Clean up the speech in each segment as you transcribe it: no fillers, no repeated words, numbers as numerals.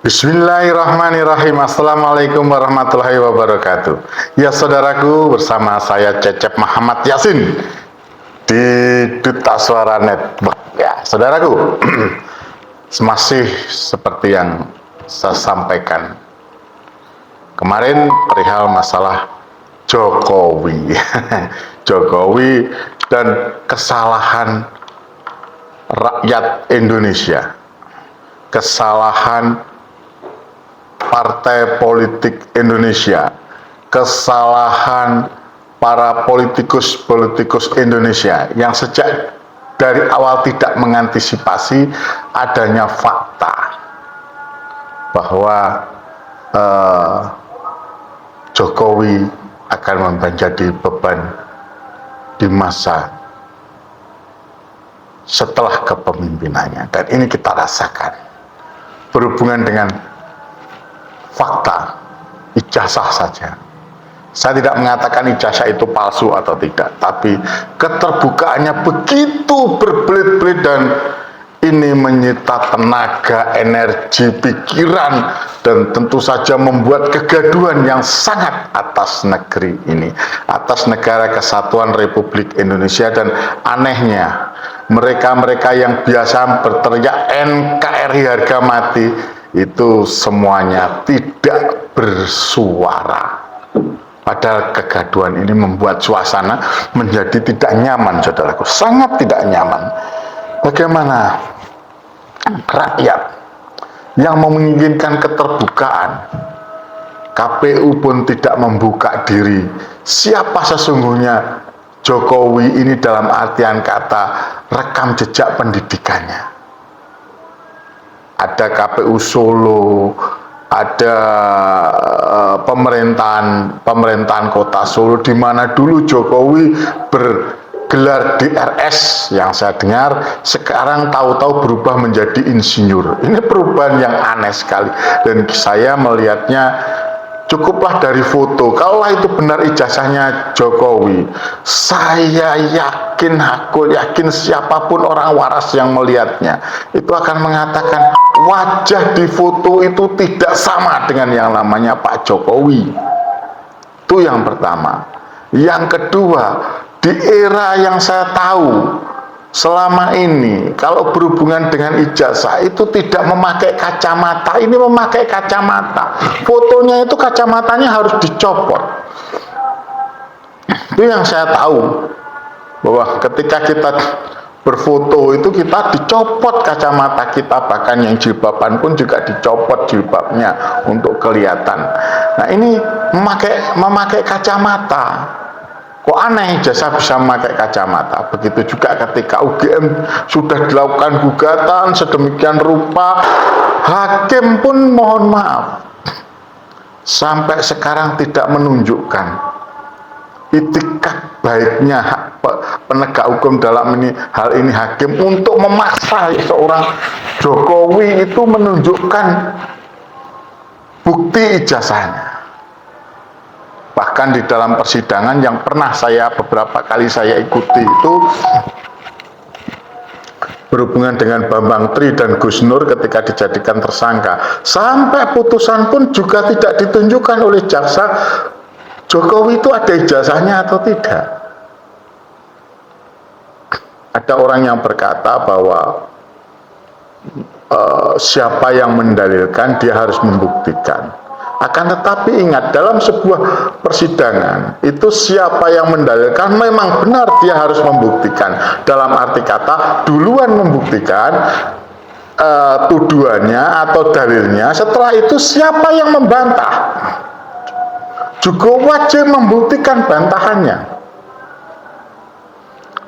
Bismillahirrahmanirrahim. Assalamualaikum warahmatullahi wabarakatuh. Ya saudaraku, bersama saya Cecep Muhammad Yasin di Duta Suara Network. Ya saudaraku, masih seperti yang saya sampaikan kemarin perihal masalah Jokowi Jokowi dan kesalahan rakyat Indonesia, kesalahan partai politik Indonesia, kesalahan para politikus Indonesia yang sejak dari awal tidak mengantisipasi adanya fakta bahwa Jokowi akan menjadi beban di masa setelah kepemimpinannya, dan ini kita rasakan berhubungan dengan fakta ijazah saja. Saya tidak mengatakan ijazah itu palsu atau tidak, tapi keterbukaannya begitu berbelit-belit dan ini menyita tenaga, energi, pikiran, dan tentu saja membuat kegaduhan yang sangat atas negeri ini, atas negara kesatuan Republik Indonesia. Dan anehnya, mereka-mereka yang biasa berteriak NKRI harga mati itu semuanya tidak bersuara. Padahal kegaduhan ini membuat suasana menjadi tidak nyaman, saudaraku, sangat tidak nyaman. Bagaimana rakyat yang menginginkan keterbukaan, KPU pun tidak membuka diri siapa sesungguhnya Jokowi ini dalam artian kata rekam jejak pendidikannya. Ada KPU Solo, ada pemerintahan kota Solo, di mana dulu Jokowi bergelar DRS yang saya dengar sekarang tahu-tahu berubah menjadi insinyur. Ini perubahan yang aneh sekali, dan saya melihatnya cukuplah dari foto. Kalau itu benar ijazahnya Jokowi, saya aku yakin siapapun orang waras yang melihatnya itu akan mengatakan wajah di foto itu tidak sama dengan yang namanya Pak Jokowi. Itu yang pertama. Yang kedua, di era yang saya tahu selama ini, kalau berhubungan dengan ijazah itu tidak memakai kacamata. Ini memakai kacamata. Fotonya itu kacamatanya harus dicopot. Itu yang saya tahu, bahwa ketika kita berfoto itu kita dicopot kacamata kita, bahkan yang jilbaban pun juga dicopot jilbabnya untuk kelihatan. Nah, ini memakai kacamata. Kok aneh ijazah bisa memakai kacamata? Begitu juga ketika UGM sudah dilakukan gugatan sedemikian rupa, hakim pun mohon maaf sampai sekarang tidak menunjukkan itikat baiknya penegak hukum dalam hal ini hakim untuk memaksa seorang Jokowi itu menunjukkan bukti ijazahnya. Bahkan di dalam persidangan yang pernah beberapa kali saya ikuti itu berhubungan dengan Bambang Tri dan Gus Nur ketika dijadikan tersangka, sampai putusan pun juga tidak ditunjukkan oleh jaksa Jokowi itu ada ijazahnya atau tidak. Ada orang yang berkata bahwa siapa yang mendalilkan dia harus membuktikan. Akan tetapi ingat, dalam sebuah persidangan itu siapa yang mendalilkan memang benar dia harus membuktikan. Dalam arti kata duluan membuktikan tuduhannya atau dalilnya, setelah itu siapa yang membantah juga wajib membuktikan bantahannya.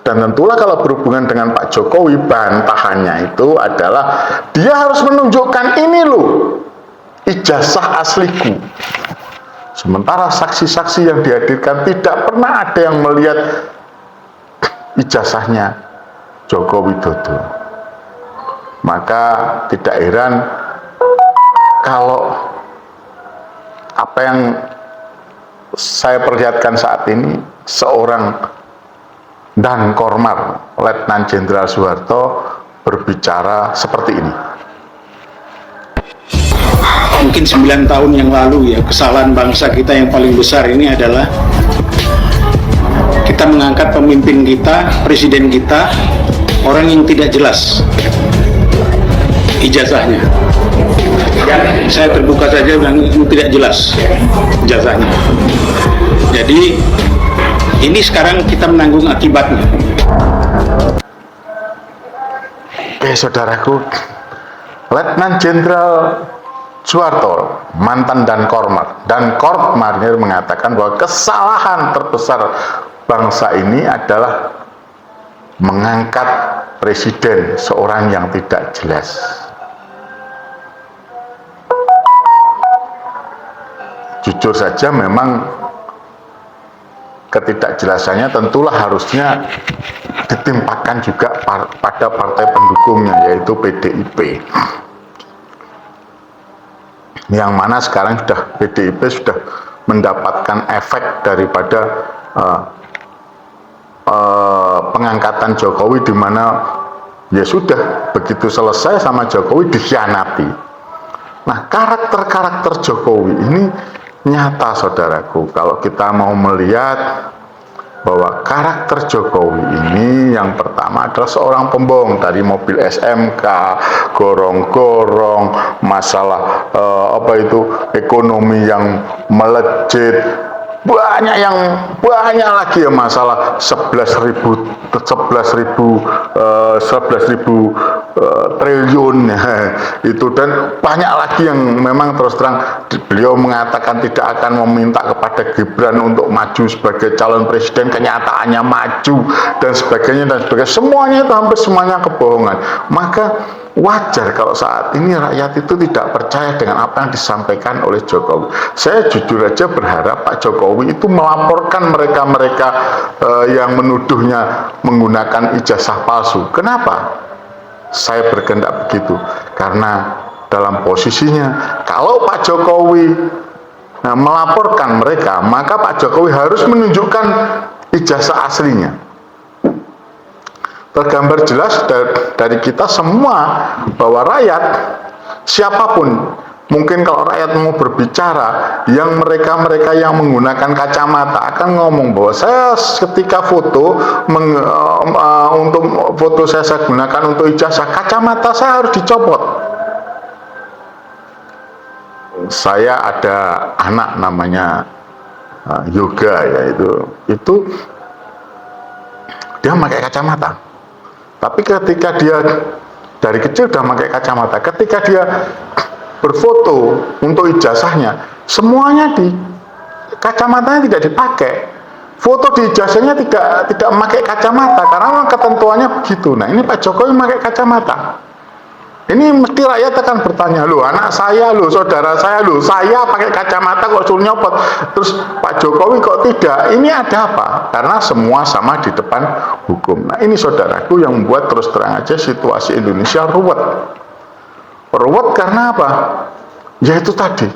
Dan tentulah kalau berhubungan dengan Pak Jokowi, bantahannya itu adalah dia harus menunjukkan ini loh ijazah asliku. Sementara saksi-saksi yang dihadirkan tidak pernah ada yang melihat ijazahnya Joko Widodo. Maka tidak heran kalau apa yang saya perlihatkan saat ini, seorang Dan Kormar, Letnan Jenderal Soeharto berbicara seperti ini. mungkin 9 tahun yang lalu ya, kesalahan bangsa kita yang paling besar ini adalah kita mengangkat pemimpin kita, presiden kita, orang yang tidak jelas ijazahnya. Saya terbuka saja bilang tidak jelas ijazahnya. Jadi ini sekarang kita menanggung akibatnya. Oke saudaraku, Letnan Jenderal Soeharto, mantan Dankorp Marinir mengatakan bahwa kesalahan terbesar bangsa ini adalah mengangkat presiden seorang yang tidak jelas. Jujur saja memang ketidakjelasannya tentulah harusnya ditimpakan juga pada partai pendukungnya, yaitu PDIP, yang mana sekarang PDIP sudah mendapatkan efek daripada pengangkatan Jokowi, di mana ya sudah begitu selesai sama Jokowi dikhianati. Nah, karakter Jokowi ini nyata saudaraku. Kalau kita mau melihat bahwa karakter Jokowi ini yang pertama adalah seorang pembohong, dari mobil SMK, gorong-gorong, masalah ekonomi yang melejit, banyak lagi ya, masalah 11.000 triliun itu, dan banyak lagi yang memang terus terang beliau mengatakan tidak akan meminta kepada Gibran untuk maju sebagai calon presiden, kenyataannya maju dan sebagainya, semuanya itu hampir semuanya kebohongan. Maka wajar kalau saat ini rakyat itu tidak percaya dengan apa yang disampaikan oleh Jokowi. Saya jujur aja berharap Pak Jokowi itu melaporkan mereka-mereka yang menuduhnya menggunakan ijazah palsu. Kenapa saya berkehendak begitu? Karena dalam posisinya, kalau Pak Jokowi melaporkan mereka, maka Pak Jokowi harus menunjukkan ijazah aslinya. Tergambar jelas dari kita semua bahwa rakyat, siapapun, mungkin kalau rakyat mau berbicara, yang mereka yang menggunakan kacamata akan ngomong bahwa saya ketika foto untuk foto saya gunakan untuk ijazah, kacamata saya harus dicopot. Saya ada anak namanya Yoga, yaitu dia pakai kacamata. Tapi ketika dia dari kecil udah pakai kacamata, ketika dia berfoto untuk ijazahnya, semuanya di kacamatanya tidak dipakai. Foto di ijazahnya tidak memakai kacamata karena ketentuannya begitu. Nah, ini Pak Jokowi memakai kacamata. Ini mesti rakyat akan bertanya, loh anak saya, loh saudara saya, loh saya pakai kacamata kok suruh nyopot, terus Pak Jokowi kok tidak. Ini ada apa? Karena semua sama di depan hukum. Nah, ini saudaraku yang membuat terus terang aja situasi Indonesia ruwet. Ruwet karena apa? Ya itu tadi,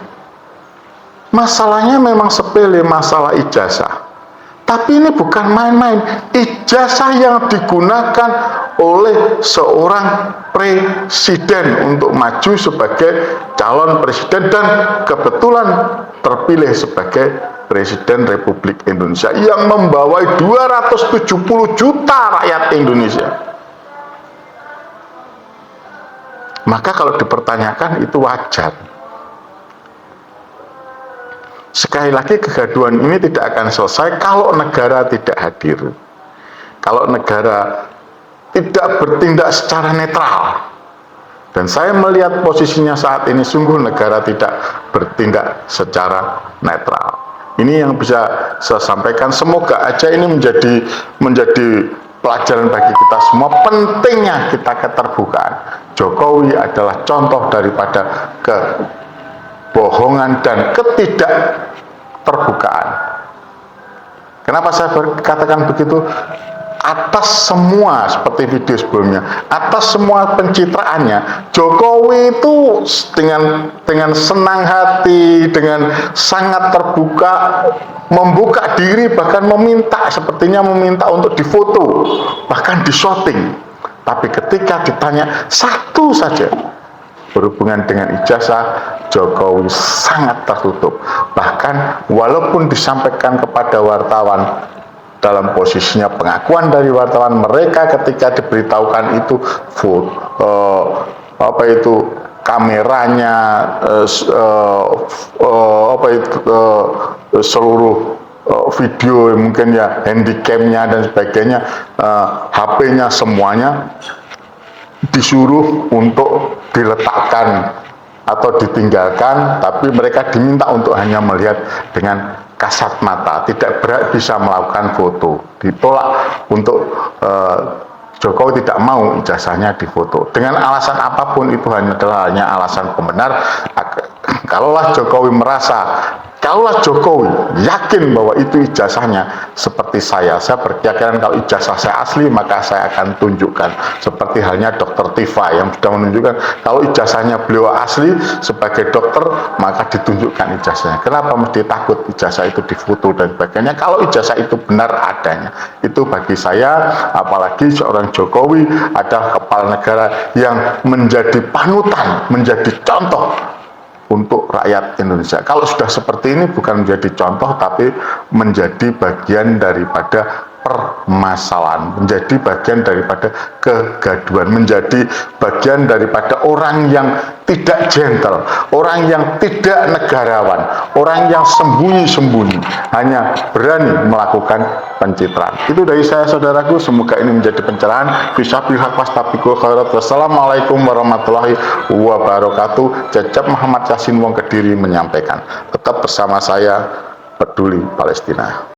masalahnya memang sepele, masalah ijazah. Tapi ini bukan main-main. Ijazah yang digunakan oleh seorang presiden untuk maju sebagai calon presiden dan kebetulan terpilih sebagai Presiden Republik Indonesia yang membawai 270 juta rakyat Indonesia. Maka kalau dipertanyakan itu wajar. Sekali lagi, kegaduhan ini tidak akan selesai kalau negara tidak hadir, kalau negara tidak bertindak secara netral. Dan saya melihat posisinya saat ini sungguh negara tidak bertindak secara netral. Ini yang bisa saya sampaikan. Semoga aja ini menjadi pelajaran bagi kita semua, pentingnya kita keterbukaan. Jokowi adalah contoh daripada kebohongan dan ketidakterbukaan. Kenapa saya katakan begitu? Atas semua, seperti video sebelumnya, atas semua pencitraannya, Jokowi itu dengan senang hati, dengan sangat terbuka, membuka diri, bahkan sepertinya meminta untuk difoto, bahkan di shooting. Tapi ketika ditanya satu saja, berhubungan dengan ijazah, Jokowi sangat tertutup. Bahkan walaupun disampaikan kepada wartawan dalam posisinya pengakuan dari wartawan, mereka ketika diberitahukan itu kameranya, seluruh video mungkin ya, handycamnya dan sebagainya, HP-nya semuanya disuruh untuk diletakkan atau ditinggalkan, tapi mereka diminta untuk hanya melihat dengan kasat mata, tidak bisa melakukan foto. Ditolak untuk Jokowi tidak mau ijazahnya difoto dengan alasan apapun, itu hanya alasan pembenar. Kalaulah Jokowi yakin bahwa itu ijazahnya, seperti saya berkeyakinan kalau ijazah saya asli maka saya akan tunjukkan, seperti halnya Dr. Tifa yang sudah menunjukkan kalau ijazahnya beliau asli sebagai dokter maka ditunjukkan ijazahnya. Kenapa mesti takut ijazah itu difoto dan sebagainya kalau ijazah itu benar adanya? Itu bagi saya, apalagi seorang Jokowi adalah kepala negara yang menjadi panutan, menjadi contoh untuk rakyat Indonesia. Kalau sudah seperti ini bukan menjadi contoh, tapi menjadi bagian daripada permasalahan, menjadi bagian daripada kegaduhan, menjadi bagian daripada orang yang tidak gentle, orang yang tidak negarawan, orang yang sembunyi-sembunyi, hanya berani melakukan pencitraan. Itu dari saya, saudaraku. Semoga ini menjadi pencerahan. Wassalamualaikum warahmatullahi wabarakatuh. Cecep Muhammad Yasin Wong Kediri menyampaikan. Tetap bersama saya, peduli Palestina.